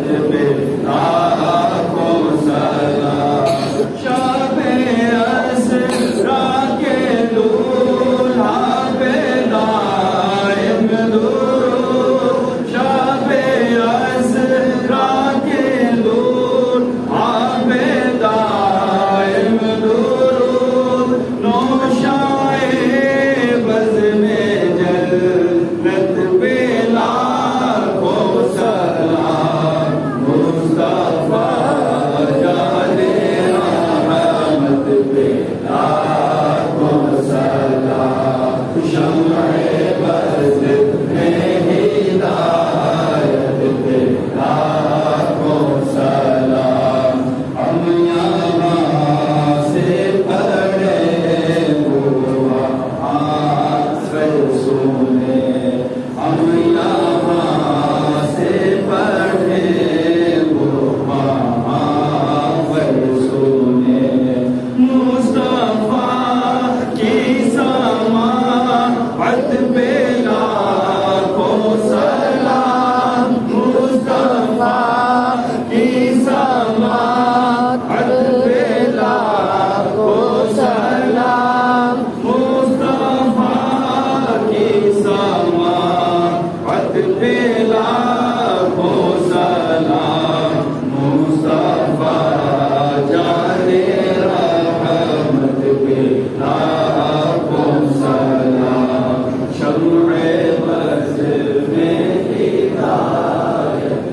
पे लाखों सलाम। शब-ए असरा के दूल्हा पे दाइम दुरूद। शब-ए असरा के दूल्हा पे दाइम दुरूद। नौशाए बज़ में जन्नत पे लाखों सलाम। मुस्तफा जाने रहमत पे लाखों सलाम। शम्अ-ए बज़ में हिदायत पे लाखों सलाम। हम यहाँ से पढ़े हुआ आसर सुने। हम यहाँ से पढ़े हुआ आसर सुने। मुस्तफा की समाअत पे लाखों सलाम। मुस्तफा की समाअत पे लाखों सलाम। मुस्तफा की समाअत पे लाखों सलाम। मुस्तफा जाने रहमत पे लाखों सलाम। शम्अ-ए बज़ में हिदायत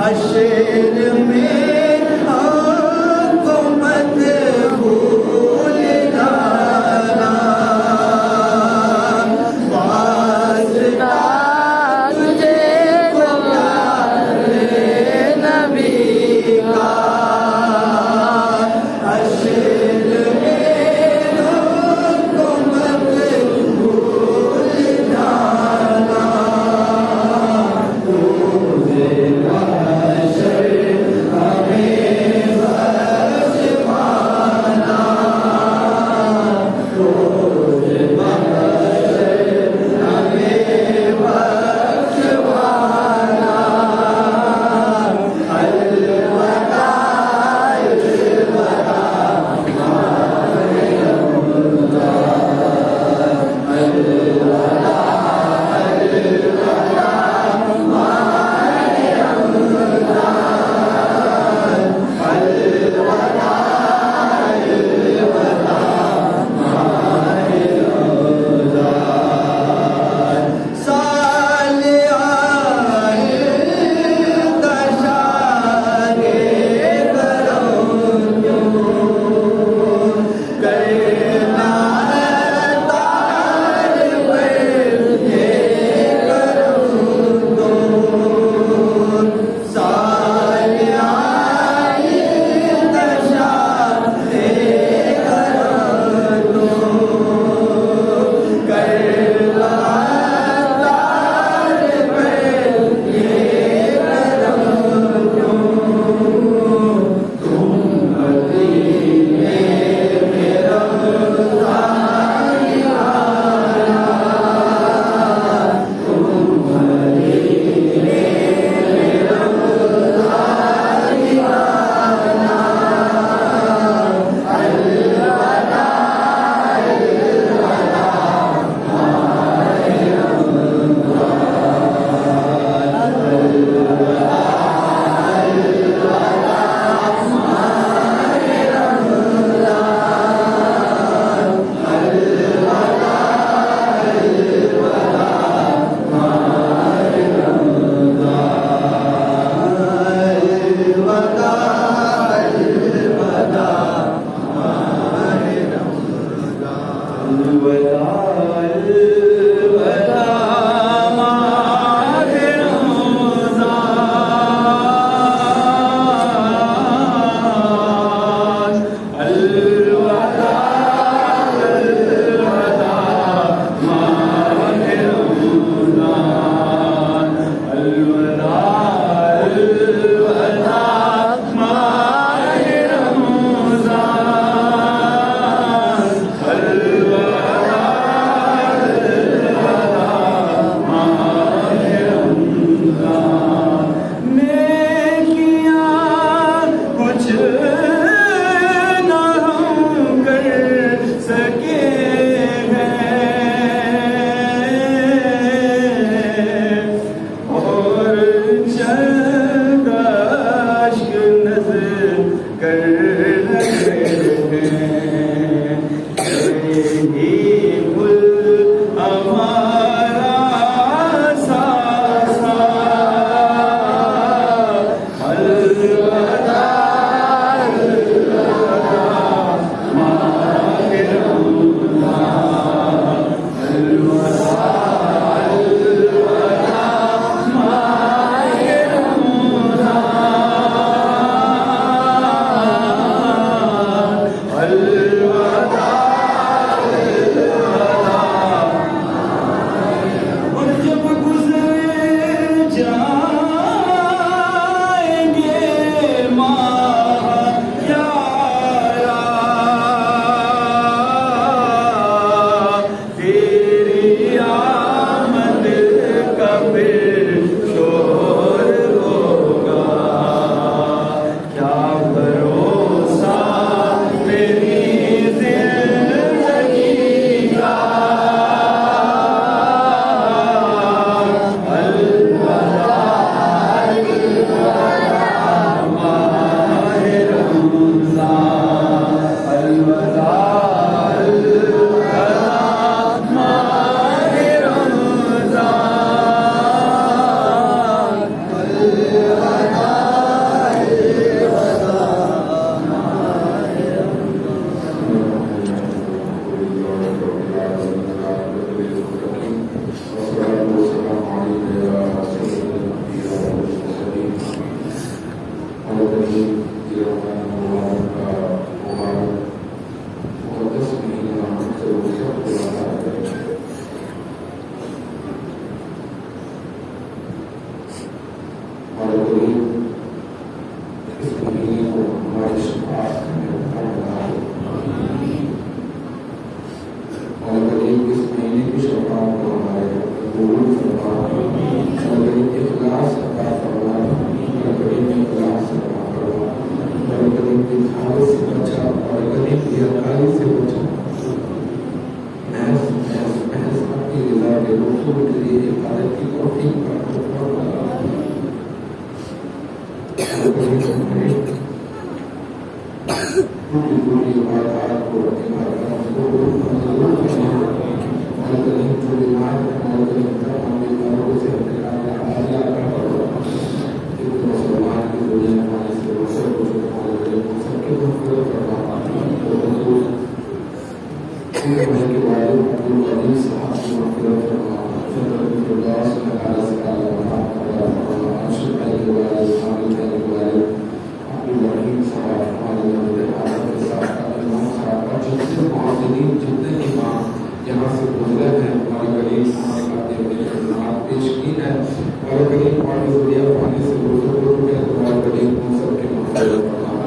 हश्र में हमको मत भूल जाना, वास्ता तुझे तो प्यारे नबी का, हश्र में हमको मत भूल जाना, तुझे हश्र हमें बख्श पाना, तुझे हश्र हमें बख्श पाना, अलविदा साल आए दशारे करम करना तार पर करम दो, साल आए दशारे करम दो, करना तार पर करम दो, तुम मदीने में रमज़ान आना, तुम मदीने में रमज़ान आना, अलविदा अलविदा और करीब इस महीने को हमारे शफाअत में बनाए और करीब इस महीने की शफाअत को हमारे कबूल फरमा और करीब इखलास अता फरमा और करीब इखलास अता फरमा और करीब दिखावे से बचा और करीब रियाकारी से बचा महज अपनी रज़ा के रसूल के लिए इबादत की तौफीक अता फरमा पूरी इबादत को इबादत को मंजूर फरमा और करीब जो बीमार और करीब तमाम बीमारों से अल्लाह का मुसलमान की दुनिया हमारे से सब कुछ और करीब सबके मग़फ़िरत फरमा और हुजूर पूरे भाई के वालिद अब्दुल अजीज साहब की मग़फ़िरत फरमा फ़िरदौस में आला से आला वफ़ा फरमा अर्शद भाई के वालिद हामिद भाई के वालिद अब्दुल रहीम साहब हमारे मदद आलम के साथ इमाम साहब और जितने मुआज़िनीन जितने इमाम यहाँ से गुजरे हैं हमारे करीब हमारे खाते में खिदमत पेश की है हमारे करीब पानी ज़रिया पानी से गुजर चुके हैं हमारे करीब उन सबके मग़फ़िरत फरमा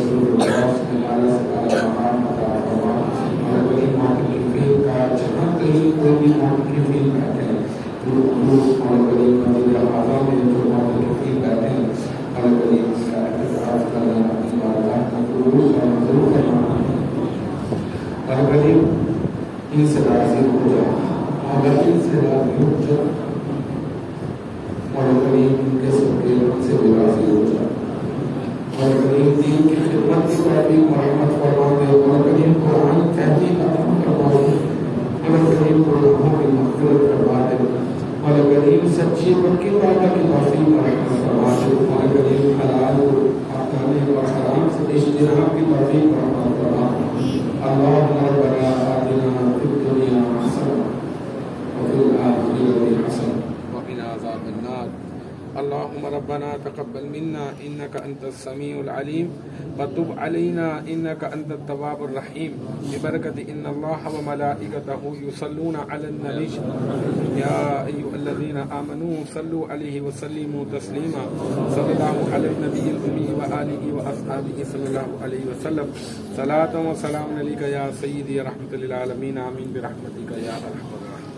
फ़िरदौस में आला से आला मकाम अता फरमा हमारे करीब मुतक़िफ़ीन का जहाँ कहीं कोई भी मुतक़िफ़ीन बैठे हैं जो हमारे करीब मस्जिद आज़ा में जो मुतक़िफ़ीन बैठे हैं हमारे करीब उसका एहतिसाब करना अपनी बारगाह का कबूल और मंजूर करना हमारे करीब इनसे राज़ी हो जा अगर इनसे राज़ी हो जा और करीब इनके सबके से भी राज़ी हो जा और करीब दीन की खिदमत की तौफीक मरहमत फरमा दे और करीब कुरान फहमी अता फरमा दे और करीब गुनाहों की मग़फ़िरत फरमा दे और करीब सच्ची पक्की बात की तौफीक मरहमत फरमा दे और करीब हलाल खाने और हराम से इज्तिनाब की तौफीक मरहमत फरमा अल्लाहुम्मा रब्बना आतिना फिद दुनिया हसना व फिल आखिरति हसना व क़िना अज़ाबन्नार अल्लाहुम्मा रब्बना तक़ब्बल मिन्ना इन्नका अंतस समीउल अलीम व तुब अलैना इन्नका अंतत तव्वाबुर रहीम बिबरकति इन्नल्लाह व मलाइकतहु युसल्लूना अलन नबी या अय्युहल्लज़ीना आमनू सल्लु अलैहि व सल्लिमू तस्लीमा सल्लल्लाहु अलैहि नबिय्यिल उम्मी व आलिहि व अस्हाबिहि सल्लल्लाहु अलैहि वसल्लम सलातन व सलामुन अलैका या सय्यिदी रहमतुल लिल आलमीन आमीन बिरहमतिका या अरहमर राहिमीन।